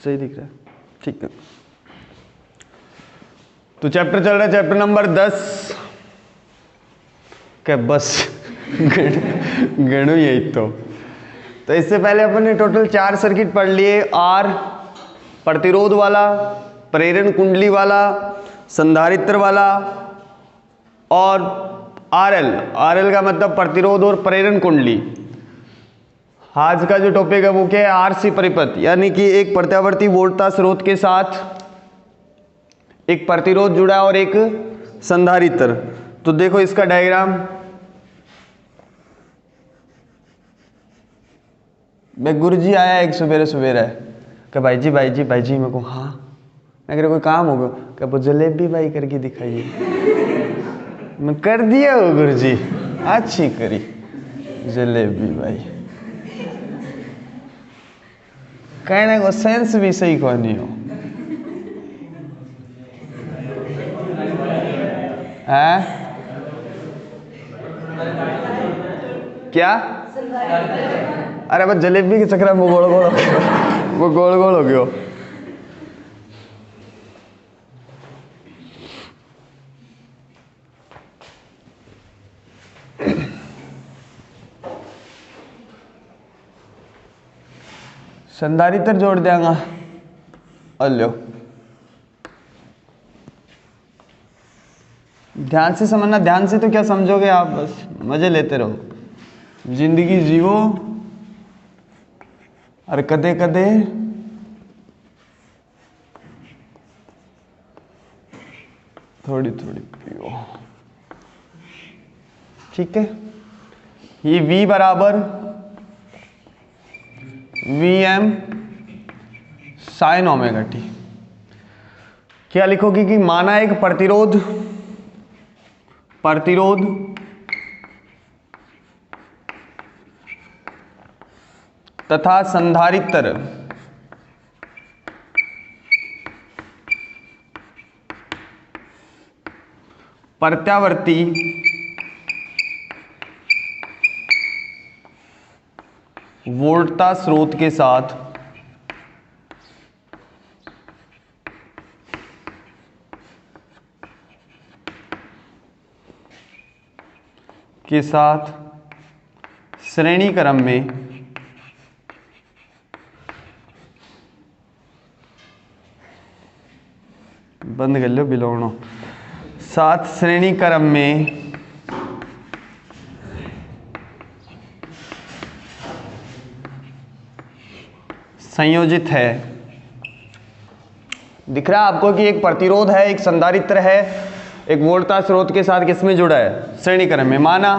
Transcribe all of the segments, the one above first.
सही दिख रहा है, ठीक है। तो चैप्टर चल रहा है, चैप्टर नंबर 10 क्या बस गणु यही तो इससे पहले अपन ने टोटल 4 सर्किट पढ़ लिए। आर प्रतिरोध वाला, प्रेरण कुंडली वाला, संधारित्र वाला और आरएल का मतलब प्रतिरोध और प्रेरण कुंडली। आज का जो टॉपिक है वो क्या है, आरसी परिपथ, यानी कि एक प्रत्यावर्ती वोल्टता स्रोत के साथ एक प्रतिरोध जुड़ा है और एक संधारित्र। तो देखो इसका डायग्राम, मैं गुरुजी आया एक सवेरे सवेरे क्या भाई जी मेरे को, हाँ मैं कह रहा कोई काम होगा क्या, वो जलेबी भाई करके दिखाइए। मैं कर दिया हो गुरुजी, अच्छी करी जलेबी भाई, कहने को सेंस भी सही को नहीं हो है क्या। अरे बस जलेबी के चक्कर में वो गोल गोल हो गयो। संधारित्र जोड़ देंगा और लो, ध्यान से समझना। ध्यान से तो क्या समझोगे आप, बस मजे लेते रहो, जिंदगी जीवो और कदे कदे थोड़ी थोड़ी पियो, ठीक है। ये V बराबर Vm साइन ओमेगा टी। क्या लिखोगे कि माना एक प्रतिरोध तथा संधारित्र प्रत्यावर्ती वोल्टता स्रोत के साथ श्रेणी क्रम में बंद कर लो बिलोनो, साथ श्रेणी क्रम में संयोजित है। दिख रहा है आपको कि एक प्रतिरोध है, एक संधारित्र है, एक वोल्टता स्रोत के साथ किसमें जुड़ा है, श्रेणी क्रम में। माना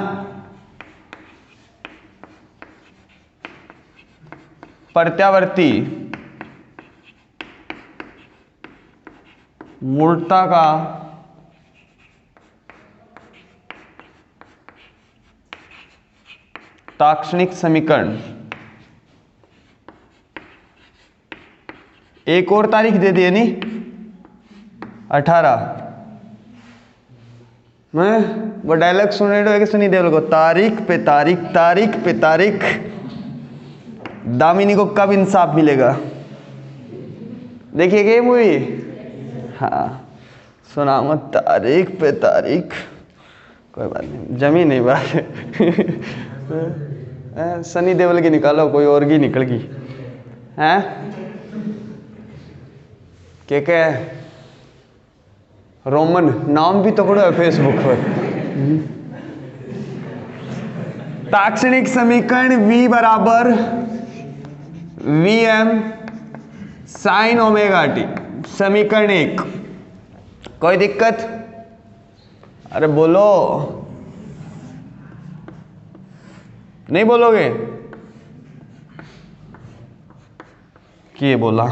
प्रत्यावर्ती वोल्टता का ताक्षणिक समीकरण, एक और तारीख दे दी नहीं 18, मैं वो डायलॉग सुन रहे हो सुनी दे, तारीख पे तारीख दामिनी को कब इंसाफ मिलेगा, देखिए ये मूवी, हाँ सुनाऊंगा तारीख पे तारीख, कोई बात नहीं, जमी नहीं बात सनी देओल की निकालो, कोई और की निकल गई हैं, क्या रोमन नाम भी तकड़ो है फेसबुक पर। ताक्षणिक समीकरण V बराबर Vm साइन ओमेगा टी, समीकरण 1। कोई दिक्कत, अरे बोलो, नहीं बोलोगे कि ये बोला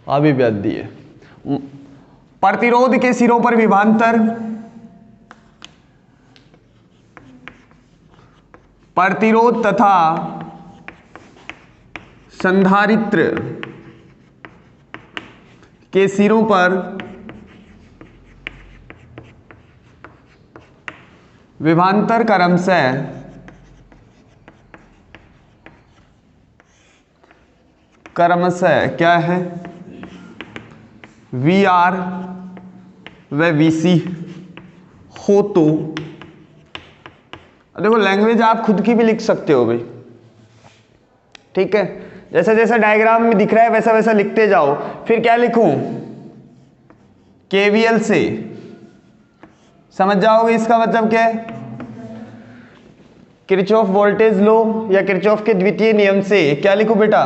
अभी ब्याज दिए। प्रतिरोध के सिरों पर विभवांतर, प्रतिरोध तथा संधारित्र के सिरों पर विभवांतर क्रमशः क्या है, वी आर व वी सी हो तो देखो लैंग्वेज आप खुद की भी लिख सकते हो भाई, ठीक है। जैसा जैसा डायग्राम में दिख रहा है वैसा वैसा लिखते जाओ। फिर क्या लिखूं, केवीएल से समझ जाओगे इसका मतलब क्या है। किरचॉफ वोल्टेज लॉ या किरचॉफ के द्वितीय नियम से क्या लिखूं बेटा,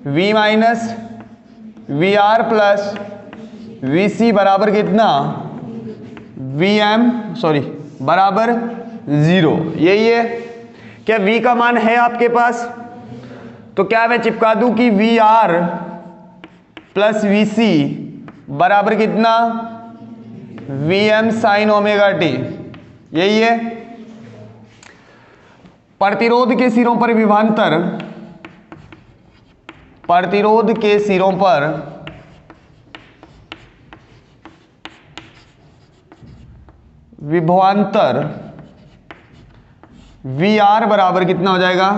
V minus V R plus V C बराबर कितना, बराबर 0। यही है क्या, V का मान है आपके पास, तो क्या मैं चिपका दूं कि V R plus V C बराबर कितना, V M sine omega T. यही है। प्रतिरोध के सिरों पर विभवांतर, प्रतिरोध के सिरों पर विभवांतर वी आर बराबर कितना हो जाएगा,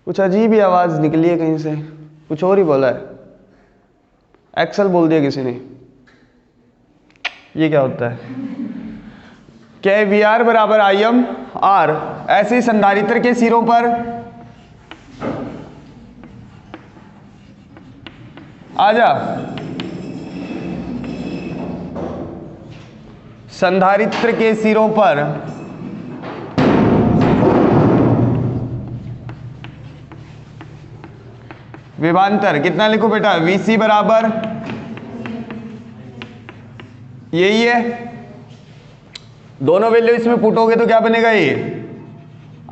कुछ अजीब ही आवाज निकली है कहीं से, कुछ और ही बोला है, एक्सल बोल दिया किसी ने, ये क्या होता है। क्या वी आर बराबर आई एम आर, ऐसे ही संधारित्र के सिरों पर आजा, संधारित्र के सिरों पर विभवांतर कितना लिखो बेटा, Vc बराबर, यही है। दोनों वैल्यू इसमें पुटोगे तो क्या बनेगा, ये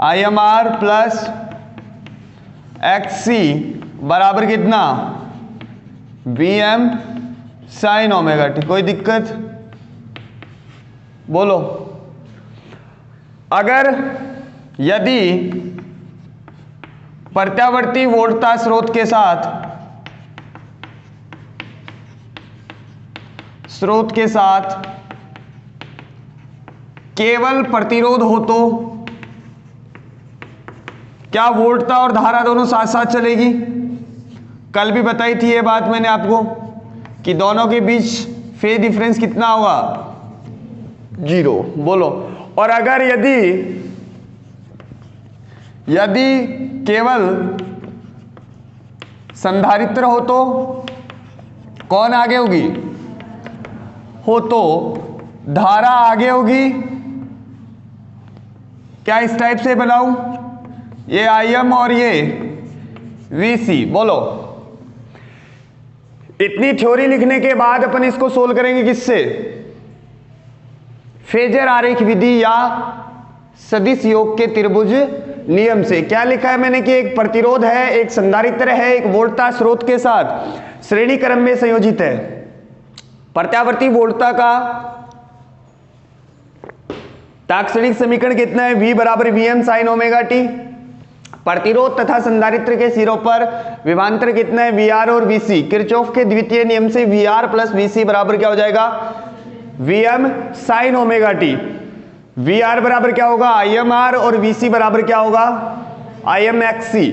I M R plus X C बराबर कितना, V M sine omega T. कोई दिक्कत बोलो। अगर यदि प्रत्यावर्ती वोल्टता स्रोत के साथ केवल प्रतिरोध हो तो क्या वोल्टता और धारा दोनों साथ साथ चलेगी। कल भी बताई थी ये बात मैंने आपको कि दोनों के बीच फेज डिफरेंस कितना होगा, 0। बोलो। और अगर यदि केवल संधारित्र हो तो कौन आगे होगी, हो तो धारा आगे होगी। क्या इस टाइप से बनाऊं, ये आई एम और ये वी सी। बोलो। इतनी थ्योरी लिखने के बाद अपन इसको सोल्व करेंगे किससे, फेजर आरेख विधि या सदिश योग के त्रिभुज नियम से। क्या लिखा है मैंने कि एक प्रतिरोध है, एक संधारित्र है, एक वोल्टता स्रोत के साथ श्रेणी क्रम में संयोजित है। प्रत्यावर्ती वोल्टता का तात्क्षणिक समीकरण कितना है, V बराबर V M sine omega T. प्रतिरोध तथा संधारित्र के सिरों पर विभवांतर कितना है, वी आर और वी सी। किरचॉफ के द्वितीय नियम से V R plus V C बराबर क्या हो जाएगा, V M sine omega T. V R बराबर क्या होगा, आई एम आर, और वी सी बराबर क्या होगा, आई एम एक्स सी।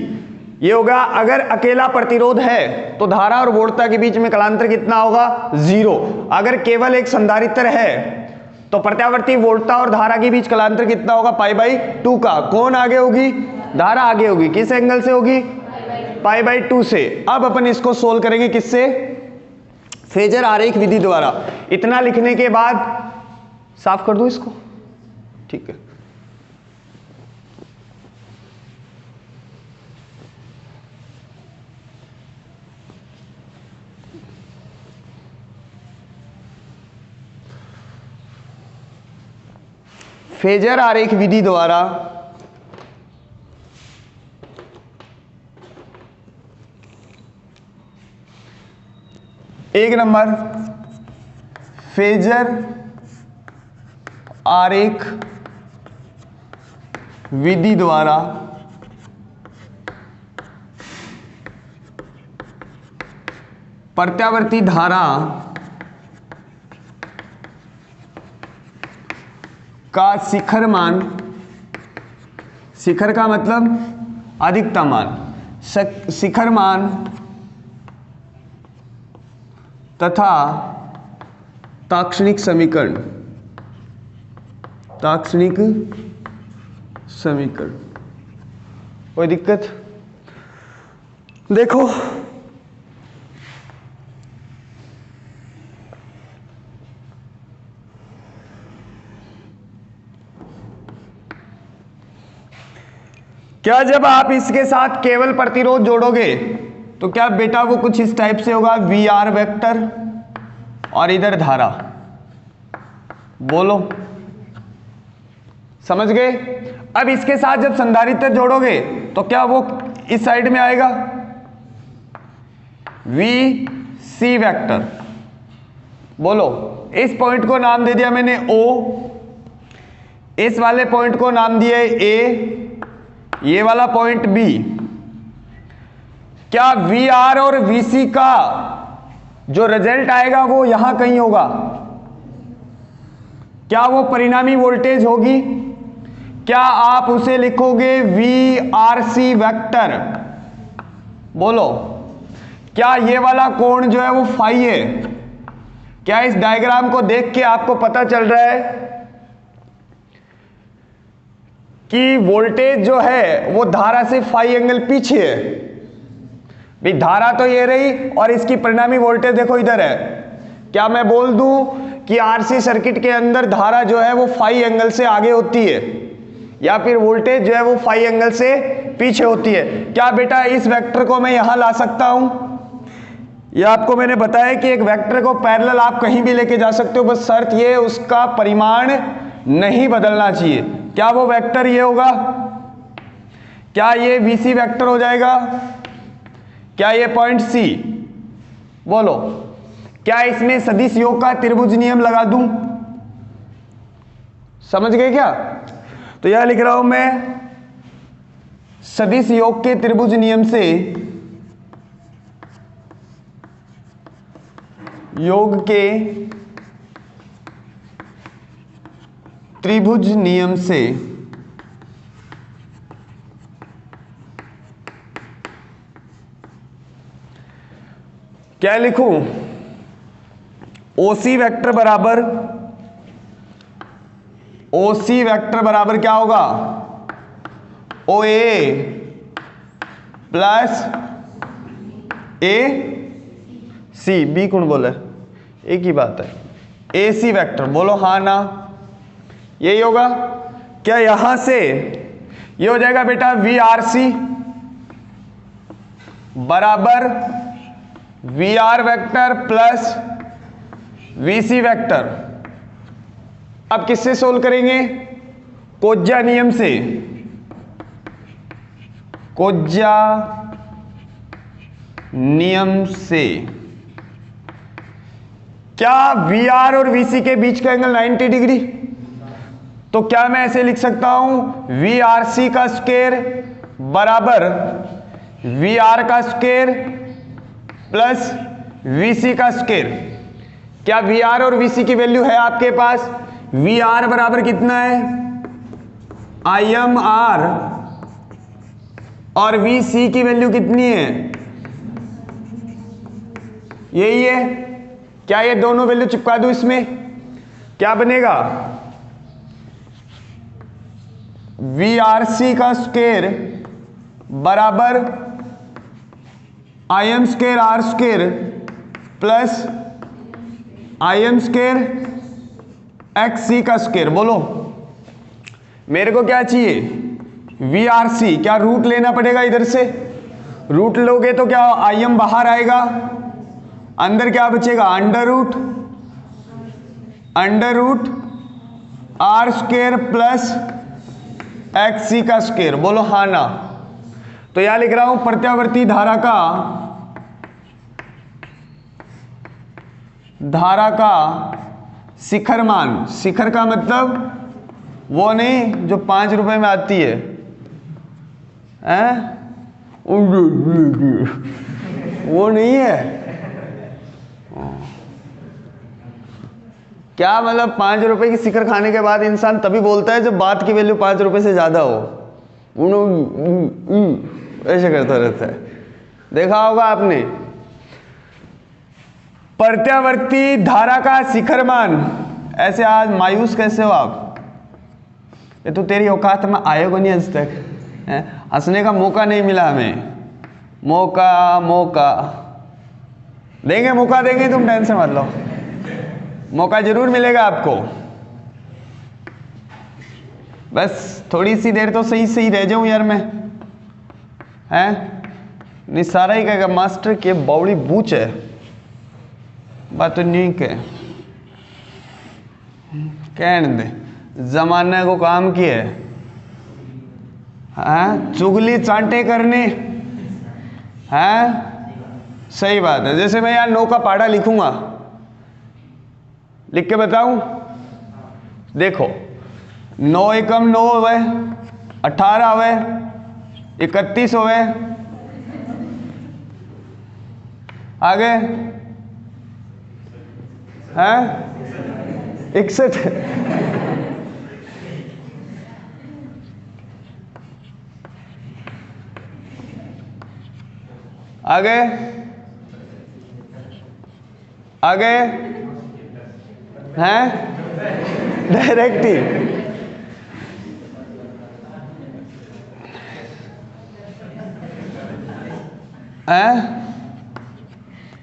ये होगा। अगर अकेला प्रतिरोध है तो धारा और वोल्टता के बीच में कलांतर कितना होगा, 0। अगर केवल एक संधारित्र है तो प्रत्यावर्ती वोल्टता और धारा के बीच कलांतर कितना होगा, पाई बाई 2 का। कौन आगे होगी, धारा आगे होगी। किस एंगल से होगी, पाई बाई 2 से। अब अपन इसको सोल्व करेंगे किससे, फेजर आरेख विधि द्वारा। इतना लिखने के बाद साफ कर दो इसको, ठीक है। फेजर आरेख विधि द्वारा एक नंबर, फेजर आरेख विधि द्वारा प्रत्यावर्ती धारा का शिखर मान, शिखर का मतलब अधिकतम मान, शिखर मान तथा ताक्षणिक समीकरण, ताक्षणिक समीकरण। कोई दिक्कत? देखो क्या जब आप इसके साथ केवल प्रतिरोध जोड़ोगे तो क्या बेटा वो कुछ इस टाइप से होगा, वी आर वेक्टर और इधर धारा। बोलो, समझ गए? अब इसके साथ जब संधारित्र जोड़ोगे तो क्या वो इस साइड में आएगा, वी सी वेक्टर। बोलो, इस पॉइंट को नाम दे दिया मैंने O, इस वाले पॉइंट को नाम दिया A, ये वाला पॉइंट B। क्या VR और VC का जो रिजल्ट आएगा वो यहां कहीं होगा? क्या वो परिणामी वोल्टेज होगी? क्या आप उसे लिखोगे VRC वेक्टर? बोलो, क्या ये वाला कोण जो है वो फाई है? क्या इस डायग्राम को देख के आपको पता चल रहा है कि वोल्टेज जो है वो धारा से फाई एंगल पीछे है? भाई धारा तो ये रही और इसकी परिणामी वोल्टेज देखो इधर है। क्या मैं बोल दूं कि आरसी सर्किट के अंदर धारा जो है वो फाई एंगल से आगे होती है या फिर वोल्टेज जो है वो फाई एंगल से पीछे होती है? क्या बेटा इस वेक्टर को मैं यहां ला सकता हूं? यह आपको मैंने बताया कि एक वेक्टर को पैरेलल आप कहीं भी लेके जा सकते हो, बस शर्त ये है उसका परिमाण नहीं बदलना चाहिए। क्या वो वेक्टर ये होगा? क्या ये VC वेक्टर हो जाएगा? क्या ये पॉइंट C? बोलो, क्या इसमें सदिश योग का त्रिभुज नियम लगा दूं? समझ गए क्या? तो यह लिख रहा हूं मैं, सदिश योग के त्रिभुज नियम से, योग के त्रिभुज नियम से क्या लिखूं? OC वेक्टर बराबर, OC वेक्टर बराबर क्या होगा? OA plus AC। B कौन बोला? एक ही बात है, AC वेक्टर। बोलो हाँ ना, यही होगा। क्या यहां से ये हो जाएगा बेटा VRC बराबर VR vector plus VC vector. अब किससे सोल्व करेंगे? कोज्जा नियम से, कोज्जा नियम से। क्या VR और VC के बीच का एंगल 90 डिग्री? तो क्या मैं ऐसे लिख सकता हूं, VRC का स्क्वायर बराबर VR का स्क्वायर प्लस VC का स्क्वायर। क्या VR और VC की वैल्यू है आपके पास? VR बराबर कितना है? IMR और VC की वैल्यू कितनी है? यही है। क्या ये दोनों वैल्यू चिपका दूं इसमें? क्या बनेगा? VRC का स्क्वायर बराबर IM square R square plus IM square XC का स्क्वायर। बोलो, मेरे को क्या चाहिए? VRC। क्या रूट लेना पड़ेगा इधर से? रूट लोगे तो क्या IM बाहर आएगा, अंदर क्या बचेगा? Under root R square plus XC का स्क्वायर। बोलो हाँ ना। तो यहां लिख रहा हूं प्रत्यावर्ती धारा का शिखर मान। शिखर का मतलब वो नहीं जो 5 रुपए में आती है, वो नहीं है। क्या मतलब 5 रुपए की शिखर खाने के बाद इंसान तभी बोलता है जब बात की वैल्यू 5 रुपए से ज्यादा हो। ऐसे करता रहता है, देखा होगा आपने। प्रत्यावर्ती धारा का शिखरमान, ऐसे आज मायूस कैसे हो आप? ये तो तेरी औकात में आएगा नहीं आज तक, हंसने का मौका नहीं मिला हमें। मौका देंगे, मौका देंगे, तुम टेंशन मत लो, मौका जरूर मिलेगा आपको। बस थोड़ी सी देर तो सही रह जाऊं यार मैं, हैं? नहीं सारा ही कहेगा मास्टर के बावड़ी बूच है, बात तो नहीं कहने दे, जमाने को काम किए, हैं? चुगली चांटे करने, हैं? सही बात है। जैसे मैं यार 9 का पहाड़ा लिखूंगा, लिख के बताऊं, देखो 9 एकम 9 हुए, 18 हुए, 31 हुए, आगे हैं 61, आगे हैं डायरेक्ट ही,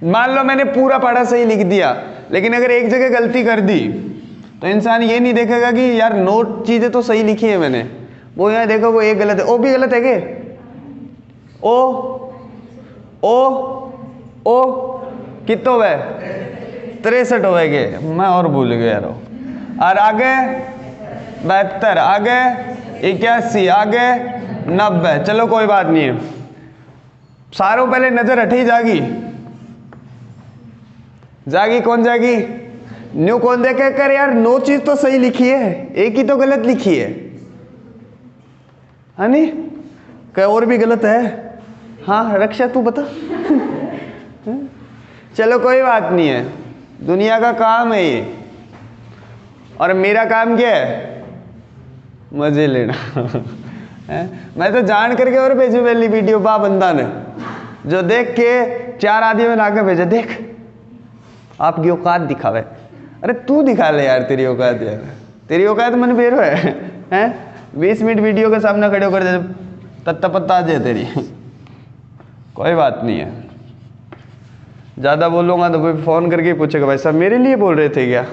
मान लो मैंने पूरा पढ़ा सही लिख दिया, लेकिन अगर एक जगह गलती कर दी तो इंसान ये नहीं देखेगा कि यार 9 चीजें तो सही लिखी है मैंने, वो यहाँ देखो वो एक गलत है, ओ भी गलत है के, ओ कितो वे 63 होएगे, मैं और भूल गया यार। और आगे 72, आगे 81, आगे 90, चलो कोई बात नहीं है। सारों पहले नजर हटी जागी कौन जागी? न्यू कौन देखे कर यार 9 चीज तो सही लिखी है, एक ही तो गलत लिखी है नहीं? क्या और भी गलत है? हाँ रक्षा तू बता। चलो कोई बात नहीं है, दुनिया का काम है ये, और मेरा काम क्या है? मजे लेना। मैं तो जान करके और भेजू पहली वीडियो बा बंदा ने, जो देख के 4 आदमी में लाके भेजे, देख आपकी औकात दिखावे। अरे तू दिखा ले यार तेरी औकात, यार तेरी औकात मन फेरो है 20 मिनट वीडियो के सामने खड़े होकर तत्ता पत्ता आ जाए तेरी। कोई बात नहीं है, ज्यादा बोलूंगा तो कोई फोन करके पूछेगा भाई साहब मेरे लिए बोल रहे थे क्या?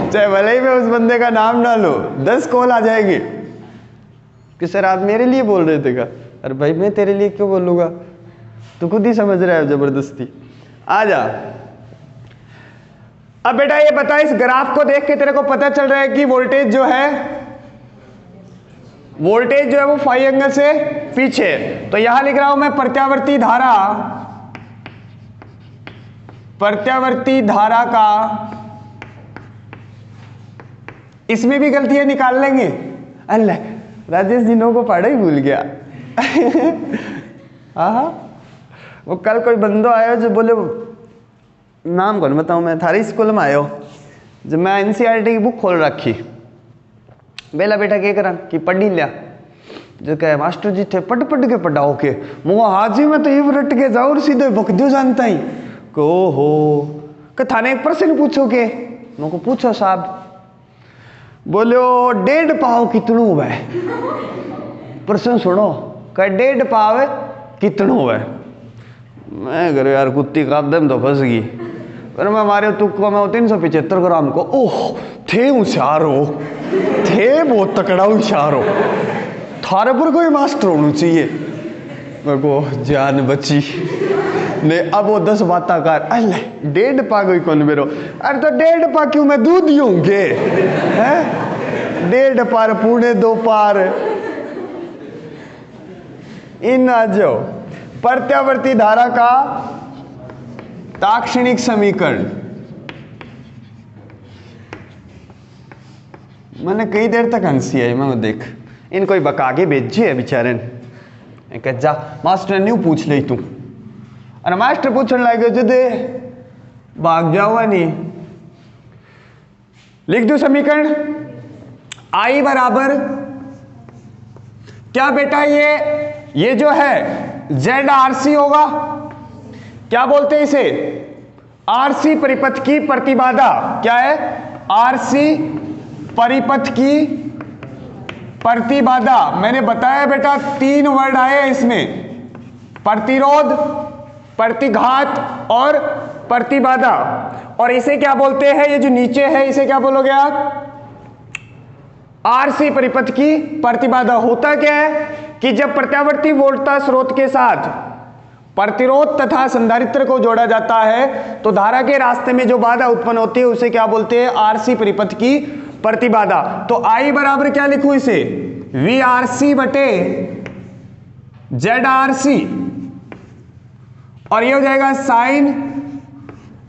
चाहे भले ही मैं उस बंदे का नाम ना लो, 10 कॉल आ जाएगी कि सर आप मेरे लिए बोल रहे थे क्या? अरे भाई मैं तेरे लिए क्यों बोलूंगा, तू खुद ही समझ रहा है जबरदस्ती। आ जा। अब बेटा ये बता, इस ग्राफ को देख के तेरे को पता चल रहा है कि वोल्टेज जो है वो फाई एंगल से पीछे, तो यहां लिख रहा हूं मैं प्रत्यावर्ती धारा का, इसमें भी गलतियां निकाल लेंगे। अल्लाह राजेश जी को पढ़ा ही भूल गया। हाँ वो कल कोई बंदो आयो जो बोले, नाम कौन बताऊं मैं, थारी स्कूल में आयो, जब मैं एनसीईआरटी की बुक खोल रखी, बेला बेटा क्या करा कि पढ़ी लिया, जो कहे मास्टर जी थे पढ़ के पढ़ाओ के, मुँह हाजी में तो ये रट के जाओ सीधे बकदो जानता ही को हो कि थाने एक प्रश्न पूछो के, मुझको पूछो साहब, बोलो 1.5 पाव कितनों हुआ है? प्रश्न सुनो, कह 1.5 पाव कितनों हुआ है? मैं करो यार कुत्ती कादम तो फंस गई, पर मैं मारे तुक्को में 375 ग्राम को, ओह थे होशियार हो, थे बहुत तकड़ा होशियार हो, थारे पर कोई मास्टर होना चाहिए। मेरे को जान बची ने, अब वो 10 बातें कर, अल्लाह 1.5 पा कोई कौन मेरो, अरे तो 1.5 पा क्यों मैं दूध ही होंगे हैं, 1.5 पार 2.25 पार इन आ जाओ। प्रत्यावर्ती धारा का ताक्षणिक समीकरण, मैंने कई देर तक हंसी आई, मैं देख इनको बका के भेजे है बेचारे ने, जा मास्टर ने न्यू पूछ ले तू, अरे मास्टर पूछने लगे जो दे भाग जाओगा नहीं। लिख दो समीकरण, I बराबर क्या बेटा ये जो है ZRC होगा, क्या बोलते हैं इसे, RC परिपथ की प्रतिबाधा। क्या है, RC परिपथ की प्रतिबाधा। मैंने बताया बेटा 3 वर्ड आए इसमें, प्रतिरोध, प्रतिघात और प्रतिबाधा। और इसे क्या बोलते हैं, ये जो नीचे है इसे क्या बोलोगे आप, RC परिपथ की प्रतिबाधा। होता क्या है कि जब प्रत्यावर्ती वोल्टता स्रोत के साथ प्रतिरोध तथा संधारित्र को जोड़ा जाता है तो धारा के रास्ते में जो बाधा उत्पन्न होती है उसे क्या बोलते हैं, RC परिपथ की प्रतिबाधा। तो I बराबर क्या लिखूं इसे, VRC बटे ZRC, और ये हो जाएगा sign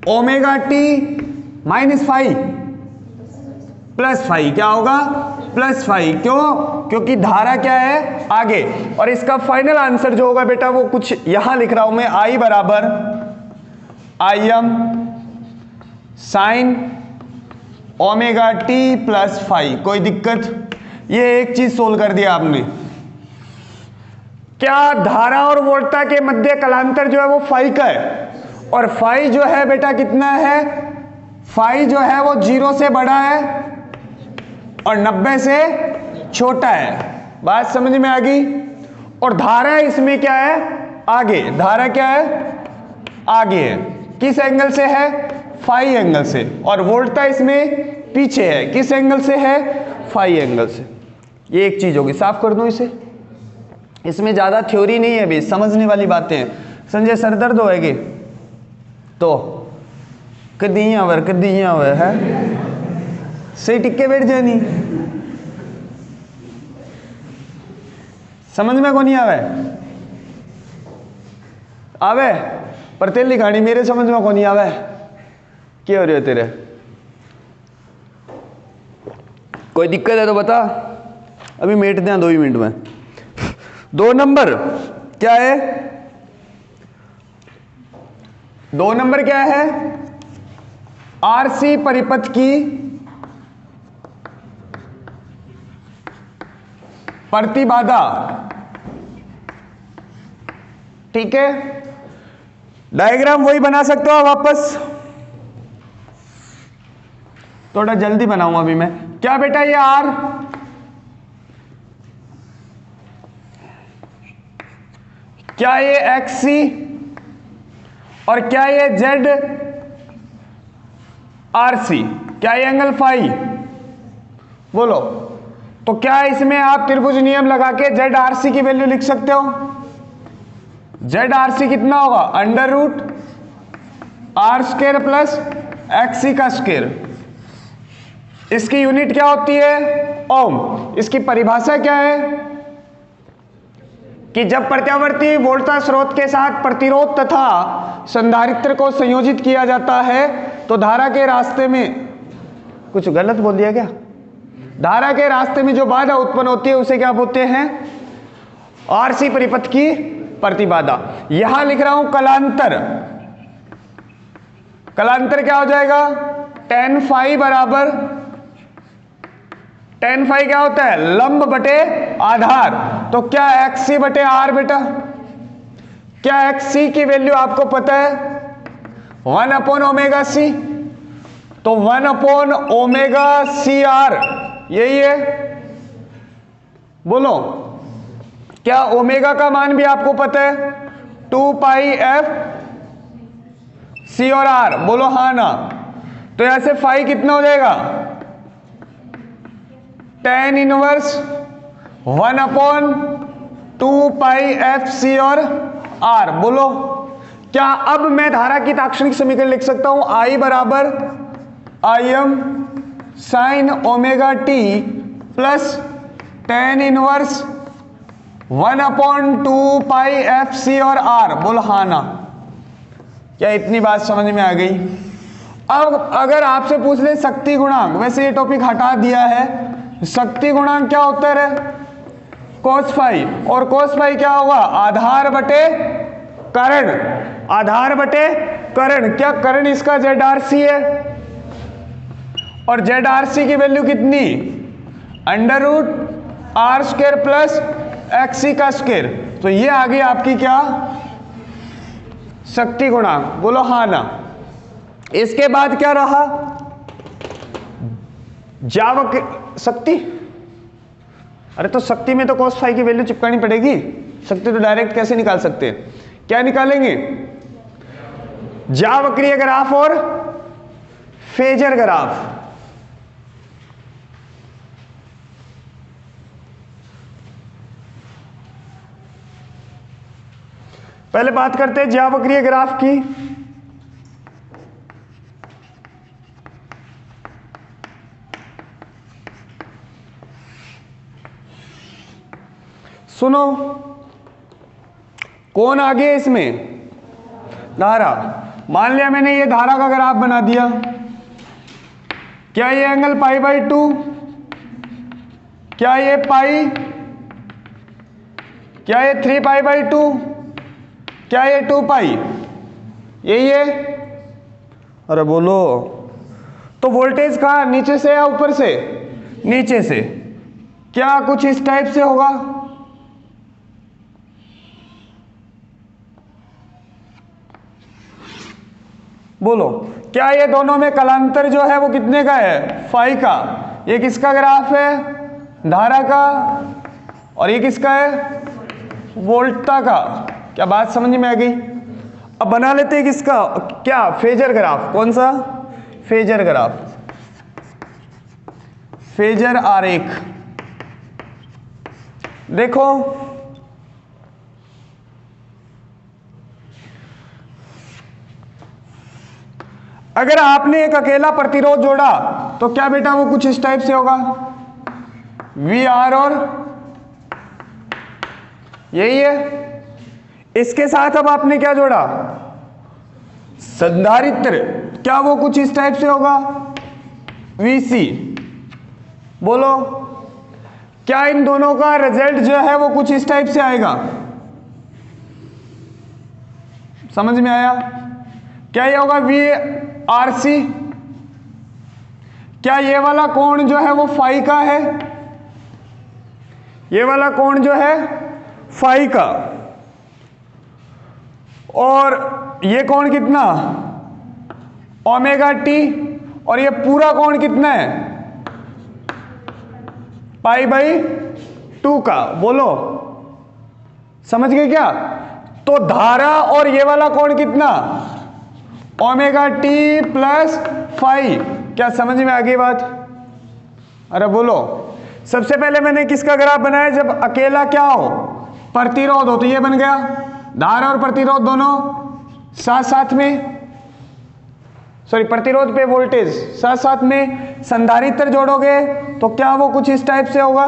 omega T minus five plus five. क्या होगा, प्लस फाइव। क्यों, क्योंकि धारा क्या है आगे। और इसका फाइनल आंसर जो होगा बेटा वो कुछ यहां लिख रहा हूं मैं, I बराबर IM sign omega T plus five. कोई दिक्कत, ये एक चीज सोल्व कर दिया आपने। क्या धारा और वोल्टता के मध्य कलांतर जो है वो फाई का है, और फाई जो है बेटा कितना है, फाई जो है वो 0 से बड़ा है और 90 से छोटा है। बात समझ में आ गई। और धारा इसमें क्या है, आगे। धारा क्या है, आगे है। किस एंगल से है, फाई एंगल से। और वोल्टता इसमें पीछे है, किस एंगल से है, फाई एंगल से। ये एक चीज होगी, साफ कर दूं इसे। इसमें ज्यादा थ्योरी नहीं है भी, समझने वाली बातें हैं। संजय सर दर्द होएगी तो कदियां हुए है सही टिक्के बैठ जानी, समझ में को नहीं आवे पर तेली कहानी मेरे समझ में को नहीं आवे। क्या हो रही है तेरे, कोई दिक्कत है तो बता, अभी मेट दें 2 ही मिनट में। 2 नंबर क्या है, 2 नंबर क्या है, RC परिपथ की प्रतिबाधा। ठीक है, डायग्राम वही बना सकते हो वापस, थोड़ा जल्दी बनाऊंगा अभी मैं। क्या बेटा ये R, क्या ये XC और क्या ये ZRC, क्या ये एंगल फाई, बोलो। तो क्या इसमें आप त्रिभुज नियम लगा के ZRC की वैल्यू लिख सकते हो। ZRC कितना होगा, under root R square plus XC का स्क्वायर। इसकी यूनिट क्या होती है, ओम। इसकी परिभाषा क्या है कि जब प्रत्यावर्ती वोल्टता स्रोत के साथ प्रतिरोध तथा संधारित्र को संयोजित किया जाता है तो धारा के रास्ते में, कुछ गलत बोल दिया क्या, धारा के रास्ते में जो बाधा उत्पन्न होती है उसे क्या बोलते हैं, RC परिपथ की प्रतिबाधा। यहां लिख रहा हूं कलांतर। कलांतर क्या हो जाएगा, tan फाई बराबर, tan फाई क्या होता है, लंब बटे आधार। तो क्या XC बटे R बेटा, क्या XC की वैल्यू आपको पता है, 1/ωc। तो 1/ωcR यही है, बोलो। क्या ओमेगा का मान भी आपको पता है, 2πf C और R, बोलो हाँ ना। तो यहां से फाई कितना हो जाएगा, tan इनवर्स 1/2πf C और R, बोलो। क्या अब मैं धारा की ताक्षणिक समीकरण लिख सकता हूं, I बराबर IM sign omega T plus tan inverse 1/2πf C और R, बोलो हाँ ना। क्या इतनी बात समझ में आ गई। अब अगर आपसे पूछ ले शक्ति गुणांक, वैसे ये टॉपिक हटा दिया है, शक्ति गुणांक क्या होता है, cos फाई। और cos फाई क्या होगा, आधार बटे कर्ण, आधार बटे कर्ण। क्या कर्ण इसका ZRC है, और ZRC की वैल्यू कितनी, under root R square plus XC का स्क्वायर। तो ये आ गई आपकी क्या, शक्ति गुणांक। बोलो हाँ ना। इसके बाद क्या रहा, ज्यावक्रिय शक्ति। अरे तो शक्ति में तो cos फाई की वैल्यू चिपकानी पड़ेगी, शक्ति तो डायरेक्ट कैसे निकाल सकते हैं, क्या निकालेंगे, ज्यावक्रिय ग्राफ और फेजर ग्राफ। पहले बात करते हैं ज्यावक्रिय ग्राफ की। सुनो, कौन आगे है इसमें, धारा। मान लिया मैंने ये धारा का ग्राफ बना दिया, क्या ये एंगल π/2, क्या ये पाई, क्या ये 3π/2, क्या ये 2π, यही है। अरे बोलो, तो वोल्टेज कहाँ, नीचे से या ऊपर से, नीचे से। क्या कुछ इस टाइप से होगा, बोलो। क्या ये दोनों में कलांतर जो है वो कितने का है, फाई का। ये किसका ग्राफ है, धारा का, और ये किसका है, वोल्टा का। क्या बात समझ में आ गई। अब बना लेते हैं किसका, क्या, फेजर ग्राफ। कौन सा, फेजर ग्राफ, फेजर आरेख। देखो अगर आपने एक अकेला प्रतिरोध जोड़ा तो क्या बेटा वो कुछ इस टाइप से होगा, VR, और यही है। इसके साथ अब आपने क्या जोड़ा, संधारित्र, क्या वो कुछ इस टाइप से होगा, VC। बोलो, क्या इन दोनों का रिजल्ट जो है वो कुछ इस टाइप से आएगा, समझ में आया। क्या ये होगा VRC। क्या ये वाला कोण जो है वो फाई का है, ये वाला कोण जो है फाई का, और ये कोण कितना, ω/t, और ये पूरा कोण कितना है, π/2 का। बोलो समझ गए क्या। तो धारा और ये वाला कोण कितना, ω/t प्लस फाई। क्या समझ में आ गई बात। अरे बोलो, सबसे पहले मैंने किसका ग्राफ बनाया, जब अकेला क्या हो, प्रतिरोध हो, तो ये बन गया। धारा और प्रतिरोध दोनों साथ साथ में, सॉरी प्रतिरोध पे वोल्टेज साथ साथ में, संधारित्र जोड़ोगे तो क्या वो कुछ इस टाइप से होगा।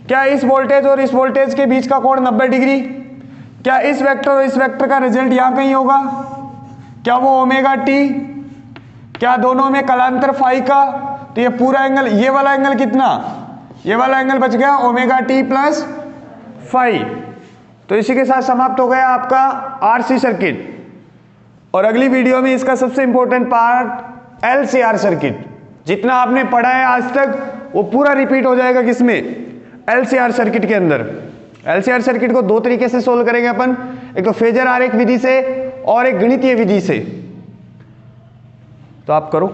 क्या इस वोल्टेज और इस वोल्टेज के बीच का कोण 90 डिग्री। क्या इस वेक्टर और इस वेक्टर का रिजल्ट यहां कहीं होगा, क्या वो ω/t। क्या दोनों में कलांतर फाई का, तो ये पूरा एंगल, ये वाला एंगल कितना, ये वाला एंगल बच गया ω/t प्लस फाई। तो इसी के साथ समाप्त हो गया आपका RC सर्किट। और अगली वीडियो में इसका सबसे इंपॉर्टेंट पार्ट LCR सर्किट। जितना आपने पढ़ा है आज तक वो पूरा रिपीट हो जाएगा किसमें, LCR सर्किट के अंदर। LCR सर्किट को दो तरीके से सोल्व करेंगे अपन, एक तो फेजर आरेख विधि से और एक गणितीय विधि से। तो आप करो।